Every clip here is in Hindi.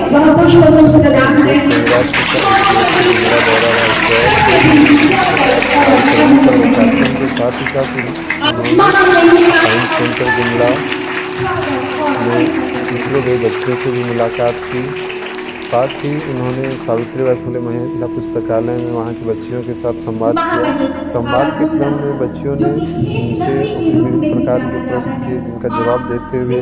वह पुष्प प्रदान करें। के साथ ही साथ साइंस सेंटर गुमला में इसरो के बच्चों से भी मुलाकात की। साथ ही उन्होंने सावित्रीबाई फुले महिला पुस्तकालय में वहाँ की बच्चियों के साथ संवाद किया। संवाद के क्रम में बच्चियों ने उनसे विभिन्न प्रकार के प्रश्न किए, जिनका जवाब देते हुए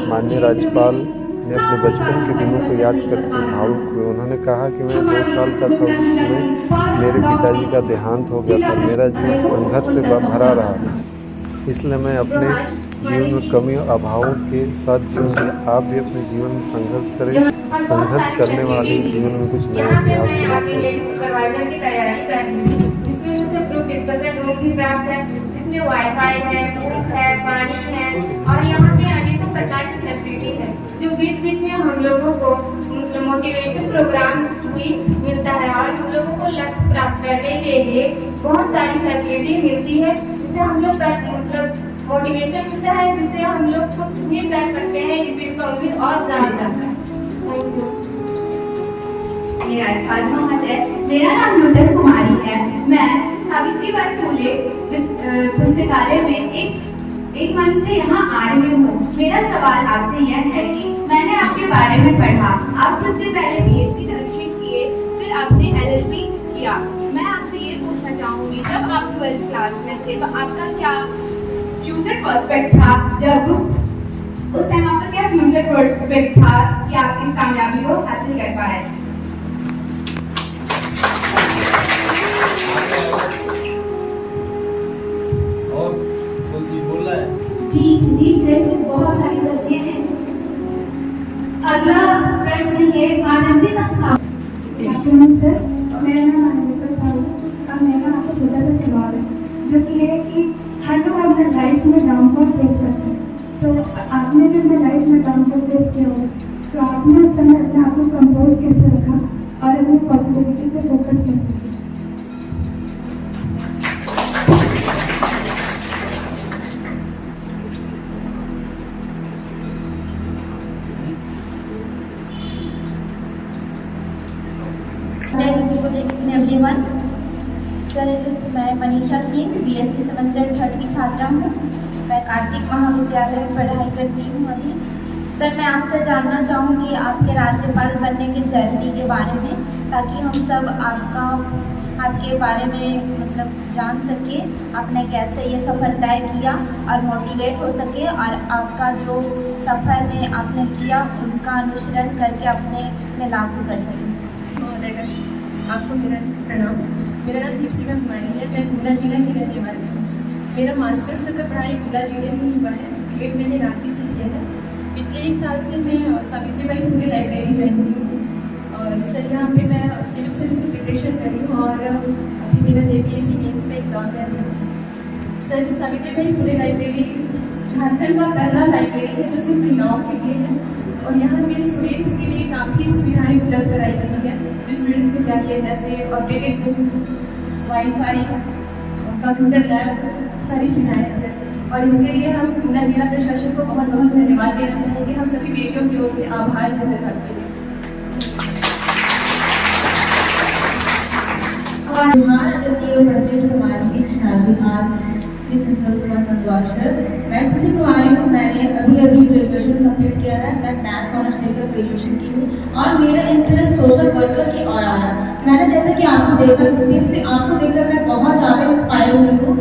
माननीय राज्यपाल ने अपने बचपन के दिनों को याद करते भावुक हुए। उन्होंने कहा कि मैं 2 साल का था उस समय मेरे पिताजी का देहांत हो गया था। मेरा जीवन संघर्ष से भरा रहा, इसलिए मैं अपने जीवन में कमी और अभावों के साथ जीवन। आप भी अपने जीवन में संघर्ष करें। संघर्ष करने वाले जीवन में कुछ नया इतिहास सुपरवाइजर की तैयारी कर रही हूँ, जिसमें मुझे ग्रुप डिस्कशन रूम भी प्राप्त है, जिसमें वाईफाई है, धूप है, पानी है और यहाँ पे अनेकों प्रकार की फैसिलिटी है, जो बीच बीच में हम लोगों को मोटिवेशन प्रोग्राम भी मिलता है और हम लोगों को लक्ष्य प्राप्त करने के लिए बहुत सारी फैसिलिटी मिलती है, जिससे हम लोग मतलब मोटिवेशन मिलता है, जिससे हम लोग कुछ भी कर सकते हैं, इससे इसका उम्मीद और ज्यादा जाता है। Thank you. मेरा नाम नूतन कुमारी है। मैं सावित्रीबाई फुले पुस्तकालय में एक मन से यहाँ आ रही हूँ। मेरा सवाल आपसे यह है कि मैंने आपके बारे में पढ़ा, आप सबसे पहले बीएससी नर्सिंग किए, फिर आपने एलएलबी किया। मैं आपसे ये पूछना चाहूंगी, जब आप 12th क्लास में थे तो आपका क्या फ्यूचर प्रोस्पेक्ट था? जब उस टाइम आपका क्या फ्यूचर प्रोस्पेक्ट था कि आप इस कामयाबी को हासिल कर पाए? जी सर, बहुत सारी बच्चियां हैं। अगला प्रश्न है आनंदित सर, मेरा नाम आनंदित और मेरा आपको छोटा सा सवाल है, जो कि है कि हर लोग अपने लाइफ में डाउनफॉल फेस करते हैं, तो आपने भी अपने लाइफ में डाउनफॉल फेस किया होगा, तो आपने उस समय अपने आप को कंपोज कैसे रखा और अपनी पॉजिटिविटी पे फोकस कैसे किया? एवरीवन, सर मैं मनीषा सिंह बीएससी सेमेस्टर 3 की छात्रा हूँ। मैं कार्तिक महाविद्यालय में पढ़ाई करती हूँ अभी। सर मैं आपसे जानना चाहूँगी आपके राज्यपाल बनने की जर्नी के बारे में, ताकि हम सब आपके बारे में मतलब जान सके, आपने कैसे ये सफ़र तय किया और मोटिवेट हो सके, और आपका जो सफ़र में आपने किया उनका अनुसरण करके अपने में लागू कर सकें। आपको मेरा प्रणाम। मेरा नाम दीपशिखा कुमारी है। मैं गुमला जिला की रहने वाली हूँ। मेरा मास्टर्स तक का पढ़ाई गुमला जिले में ही हुआ है। बीएड मैंने रांची से किया है। पिछले 1 साल से मैं सावित्रीबाई फुले लाइब्रेरी ज्वाइन हुई हूँ और सर यहाँ पे मैं सिविल सर्विस की प्रिपरेशन कर रही हूँ और अभी मेरा जेपीएससी मेंस का एग्जाम कर रही हूँ। सर सावित्रीबाई फुले लाइब्रेरी झारखंड का पहला लाइब्रेरी है जो सिर्फ युवाओं के लिए है और यहाँ पे स्टूडेंट्स के लिए काफ़ी सुविधाएँ उपलब्ध कराई गई है जो स्टूडेंट को चाहिए, जैसे updated book, wifi, computer lab, सारी सुविधाएँ हैं सर। और इसके लिए हम गुमला जिला प्रशासन को बहुत बहुत धन्यवाद देना चाहेंगे। हम सभी बेटियों की ओर से आभार है सर आपके लिए। मैं खुशी कुमारी हूँ। मैंने अभी ग्रेजुएशन कंप्लीट किया है। मैं मैथ्स ऑनर्स लेकर ग्रेजुएशन की हूँ और मेरा इंटरेस्ट सोशल वर्कर की ओर आ रहा है। मैंने जैसे कि आपको देखकर स्पेशली आपको देखकर मैं बहुत ज़्यादा इंस्पायर हुई हूँ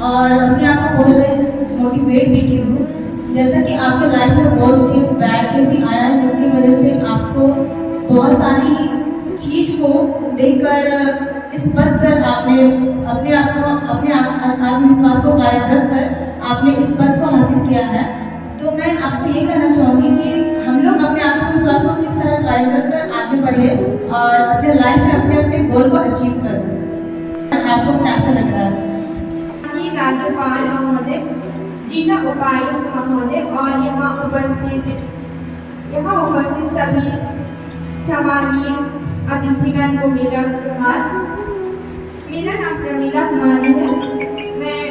और अपने आप को बहुत ज़्यादा मोटिवेट भी की हूँ। जैसा कि आपके लाइफ में बहुत सी बैड डे भी आया है, जिसकी वजह से आपको बहुत सारी चीज़ को देखकर इस पद पर आपने अपने आत्मविश्वास को कायम रखकर आपने इस पद को हासिल किया है। तो मैं आपको ये कहना चाहूँगी कि हम लोग अपने आत्मविश्वास को किस तरह कायम रखकर आगे बढ़े और अपने लाइफ में अपने गोल को अचीव करें। आपको कैसा लग रहा है? राज्यपाल महोदय, जिला उपायुक्त महोदय और यहाँ उपस्थित सभी सम्मानीय अतिथिगण को मेरा नमस्कार। मेरा नाम प्रमीला कुमारी है। मैं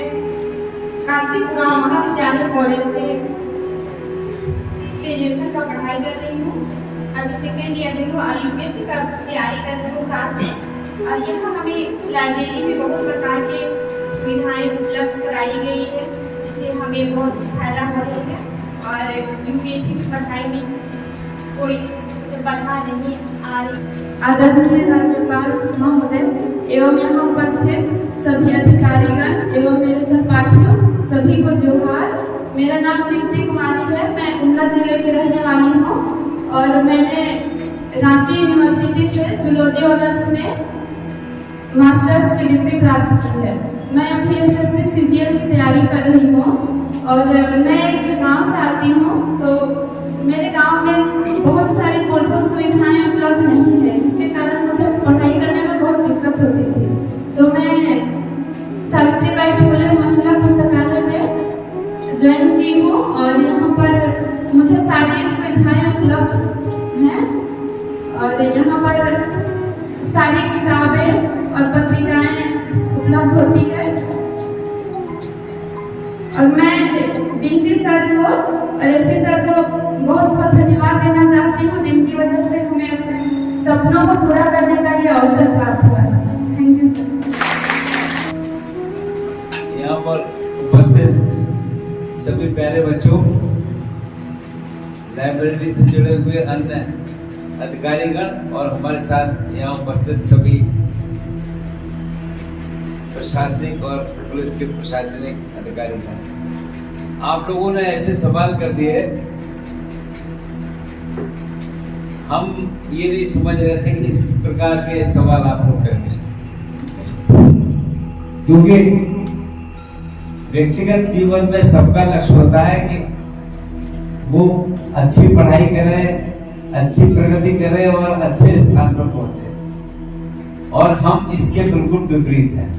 कार्तिक महाविद्यालय कॉलेज से ग्रेजुएशन का पढ़ाई कर रही हूँ। अभी सेकेंड ईयर में हूँ और यूपीएससी का तैयारी कर रही हूँ साथ में। और यहाँ हमें लाइब्रेरी में बहुत प्रकार की सुविधाएं उपलब्ध कराई गई है, जिससे हमें बहुत फायदा हो रहा है और यूपीएससी की पढ़ाई में कोई बाधा नहीं आ रही। आदरणीय राज्यपाल महोदय एवं यहाँ उपस्थित सभी अधिकारीगण एवं मेरे सहपाठियों सभी को जोहार। मेरा नाम दीप्ति कुमारी है, मैं गुमला जिले की रहने वाली हूँ और मैंने रांची यूनिवर्सिटी से जूलॉजी ऑनर्स में मास्टर्स की डिग्री प्राप्त की है। मैं अभी एसएससी सीजीएल की तैयारी कर रही हूँ और मैं एक गाँव से आती हूँ, तो मेरे गांव में बहुत सारी मूलभूत सुविधाएं उपलब्ध नहीं है, जिसके कारण मुझे पढ़ाई करने में बहुत दिक्कत होती थी। तो मैं सावित्रीबाई फुले महिला पुस्तकालय में ज्वाइन की हूँ और यहाँ पर मुझे सारी सुविधाएं उपलब्ध हैं और यहाँ पर सारी किताबें और पत्रिकाएं उपलब्ध होती है। और मैं डीसी सर को और एससी सर को बहुत बहुत धन्यवाद देना चाहती हूँ, जिनकी वजह से हमें अपने सपनों को पूरा करने का ये अवसर प्राप्त हुआ है। Thank you sir. यहाँ पर उपस्थित सभी प्यारे बच्चों, लाइब्रेरी से जुड़े हुए अन्य अधिकारीगण और हमारे साथ यहाँ उपस्थित सभी प्रशासनिक और पुलिस के प्रशासनिक अधिकारीगण, आप लोगों ने ऐसे सवाल कर दिए, हम ये नहीं समझ रहे थे कि इस प्रकार के सवाल आप लोग करेंगे, क्योंकि व्यक्तिगत जीवन में सबका लक्ष्य होता है कि वो अच्छी पढ़ाई करे, अच्छी प्रगति करे और अच्छे स्थान पर पहुंचे, और हम इसके बिल्कुल विपरीत हैं।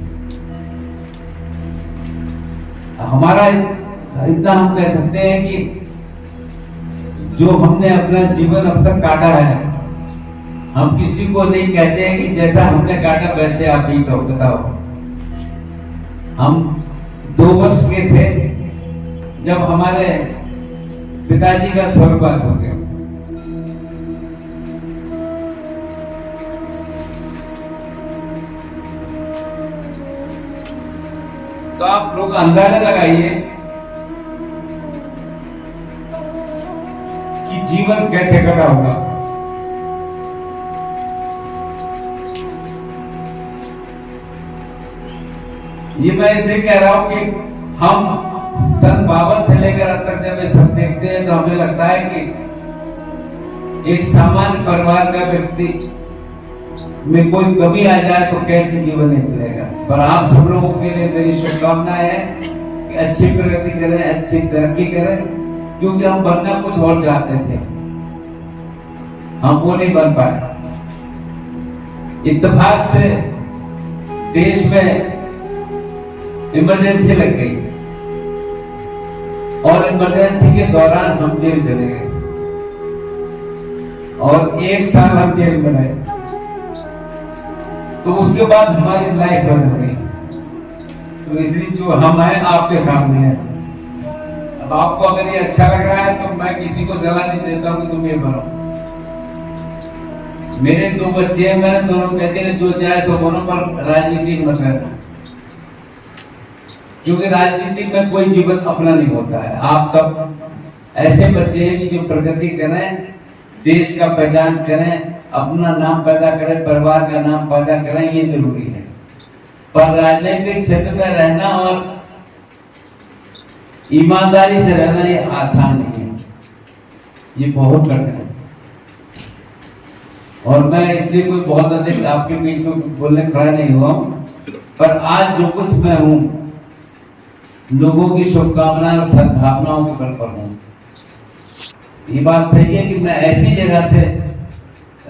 हमारा इतना हम कह सकते हैं कि जो हमने अपना जीवन अब तक काटा है, हम किसी को नहीं कहते हैं कि जैसा हमने काटा वैसे आप ही तो बताओ। हम 2 वर्ष के थे जब हमारे पिताजी का स्वर्गवास हो गया, तो आप लोग अंदाजा लगाइए कि जीवन कैसे कटा होगा। ये मैं इसलिए कह रहा हूं कि हम सन 52 से लेकर अब तक जब ये सब देखते हैं तो हमें लगता है कि एक सामान्य परिवार का व्यक्ति में कोई कमी आ जाए तो कैसे जीवन नहीं चलेगा। पर आप सब लोगों के लिए मेरी शुभकामनाएं है कि अच्छी प्रगति करें, अच्छी तरक्की करें, क्योंकि हम बनना कुछ और चाहते थे, हम वो नहीं बन पाए। इत्तेफाक से देश में इमरजेंसी लग गई और इमरजेंसी के दौरान हम जेल चले गए और 1 साल हम जेल में रहे। तो उसके बाद हमारी लाइफ बदल गई। तो इसलिए जो हम हैं आपके सामने हैं। अब आपको अगर ये अच्छा लग रहा है तो मैं किसी को सलाह नहीं देता हूं कि तुम ये बनो। मेरे 2 बच्चे हैं, मैंने दोनों कहते हैं जो चाहे सो बनो, पर राजनीति मत रहना, क्योंकि राजनीति में कोई जीवन अपना नहीं होता है। आप सब ऐसे बच्चे हैं कि जो प्रगति करें, देश का पहचान करें, अपना नाम पैदा करें, परिवार का नाम पैदा करें, ये जरूरी है। पर राजनीतिक क्षेत्र में रहना और ईमानदारी से रहना ये आसान नहीं है, ये बहुत कठिन है। और मैं इसलिए कोई बहुत अधिक आपके बीच में बोलने खड़ा नहीं हुआ हूं, पर आज जो कुछ मैं हूं लोगों की शुभकामनाएं और सद्भावनाओं के बल पर हूं। ये बात सही है कि मैं ऐसी जगह से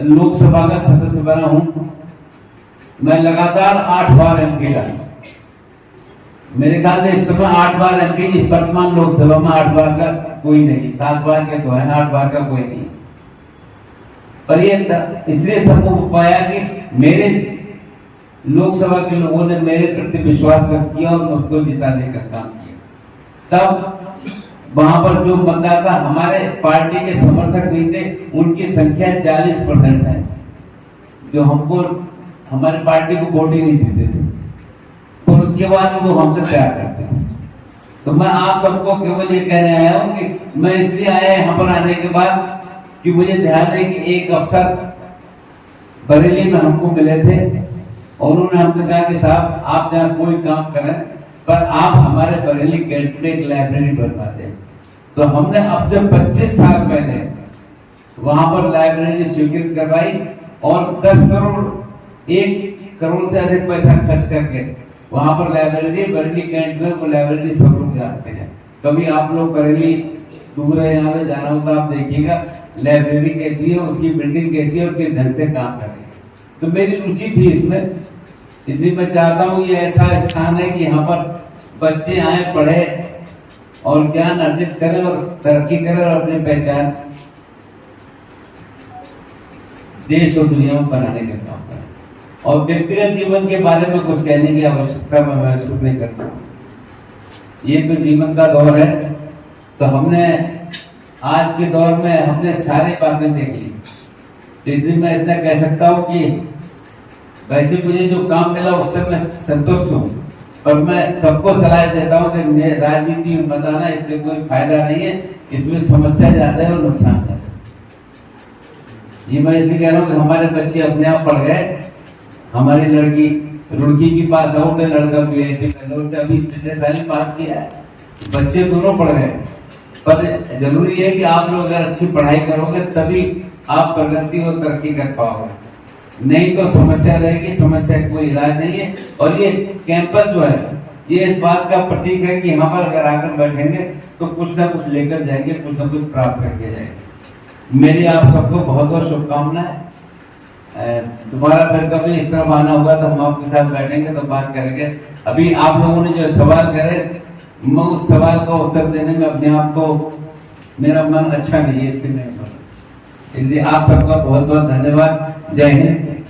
लोकसभा का सदस्य बना हूं, मैं लगातार 8 बार एमपी रहा। मेरे ख्याल में इस समय 8 बार एमपी, वर्तमान लोकसभा में 8 बार का कोई नहीं, 7 बार के तो है, 8 बार का कोई नहीं। पर ये इसलिए संभव हो पाया कि मेरे लोकसभा के लोगों ने मेरे प्रति विश्वास व्यक्त किया और मुझको जिताने का काम किया। तब वहां पर जो मतदाता हमारे पार्टी के समर्थक नहीं थे, उनकी संख्या 40% है, जो हमको हमारी पार्टी को वोट ही नहीं देते थे, और उसके बाद वो हमसे प्यार करते थे। तो मैं आप सबको केवल ये कहने आया हूँ कि मैं इसलिए आया यहाँ पर आने के बाद कि मुझे ध्यान है कि एक अफसर बरेली में हमको मिले थे और उन्होंने हमसे कहा कि साहब आप जहाँ कोई काम करें पर आप हमारे बरेली कैंट में एक लाइब्रेरी बनवा दें। तो हमने अब से 25 साल पहले वहां पर लाइब्रेरी स्वीकृत करवाई और 10 करोड़ 1 करोड़ से अधिक पैसा खर्च करके वहां पर लाइब्रेरी बरेली कैंट में वो लाइब्रेरी सब लोग जानते हैं। कभी आप लोग बरेली दूर है, यहाँ से जाना होगा, आप देखिएगा लाइब्रेरी कैसी है, उसकी बिल्डिंग कैसी है और किस ढंग से काम कर रही है। तो मेरी रुचि थी इसमें, इसलिए मैं चाहता हूँ ये ऐसा स्थान है कि यहाँ पर बच्चे आए, पढ़े और ज्ञान अर्जित करें और तरक्की करें और अपनी पहचान देश और दुनिया में बनाने का काम करें। और व्यक्तिगत जीवन के बारे में कुछ कहने की आवश्यकता मैं महसूस नहीं करता। ये तो जीवन का दौर है, तो हमने आज के दौर में हमने सारी बातें देख ली, तो इसलिए मैं इतना कह सकता हूँ कि वैसे मुझे जो काम मिला उससे मैं संतुष्ट हूँ, पर मैं सबको सलाह देता हूँ कि राजनीति में बताना इससे कोई फायदा नहीं है, इसमें समस्या ज्यादा है और नुकसान ज्यादा है। ये मैं इसलिए कह रहा हूँ कि हमारे बच्चे अपने आप पढ़ गए। हमारी लड़की रुड़की की पास आउट है, लड़का PhD बेंगलोर से अभी पिछले साल ही पास किया है, बच्चे दोनों पढ़ गए। पर जरूरी है कि आप लोग अगर अच्छी पढ़ाई करोगे तभी आप प्रगति और तरक्की कर पाओगे, नहीं तो समस्या रहेगी, समस्या का कोई इलाज नहीं है। और ये कैंपस जो है ये इस बात का प्रतीक है कि यहाँ पर अगर आकर बैठेंगे तो कुछ ना कुछ लेकर जाएंगे, कुछ ना कुछ प्राप्त करके जाएंगे। मेरी आप सबको बहुत बहुत शुभकामनाएं। दोबारा फिर कभी इस तरफ आना होगा तो हम आपके साथ बैठेंगे तो बात करेंगे। अभी आप लोगों ने जो सवाल करे, मैं उस सवाल का उत्तर देने में अपने आप को मेरा मन अच्छा नहीं है, इसलिए नहीं बोला। इसलिए आप सबका बहुत बहुत धन्यवाद। जय हिंद।